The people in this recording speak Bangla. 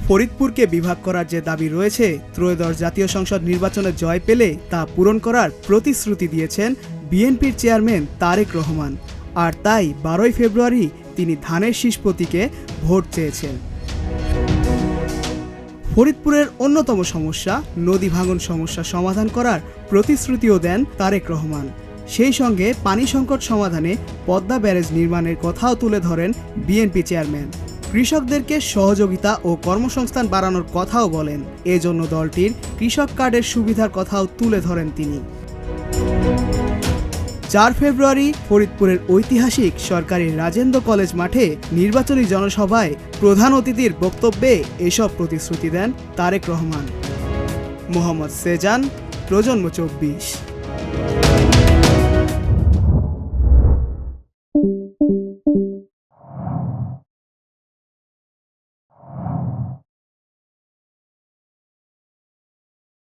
ফরিদপুরকে বিভাগ করার যে দাবি রয়েছে, ত্রয়োদশ জাতীয় সংসদ নির্বাচনে জয় পেলে তা পূরণ করার প্রতিশ্রুতি দিয়েছেন বিএনপির চেয়ারম্যান তারেক রহমান। আর তাই 12ই ফেব্রুয়ারি তিনি ধানের শীষ প্রতীকে ভোট চেয়েছেন। ফরিদপুরের অন্যতম সমস্যা নদী ভাঙন সমস্যা সমাধান করার প্রতিশ্রুতিও দেন তারেক রহমান। সেই সঙ্গে পানি সংকট সমাধানে পদ্মা ব্যারেজ নির্মাণের কথাও তুলে ধরেন বিএনপি চেয়ারম্যান। কৃষকদেরকে সহযোগিতা ও কর্মসংস্থান বাড়ানোর কথাও বলেন। এজন্য দলটির কৃষক কার্ডের সুবিধার কথাও তুলে ধরেন তিনি। 4 ফেব্রুয়ারি ফরিদপুরের ঐতিহাসিক সরকারি রাজেন্দ্র কলেজ মাঠে নির্বাচনী জনসভায় প্রধান অতিথির বক্তব্যে এসব প্রতিশ্রুতি দেন তারেক রহমান। মোহাম্মদ সেজান, প্রজন্ম 24।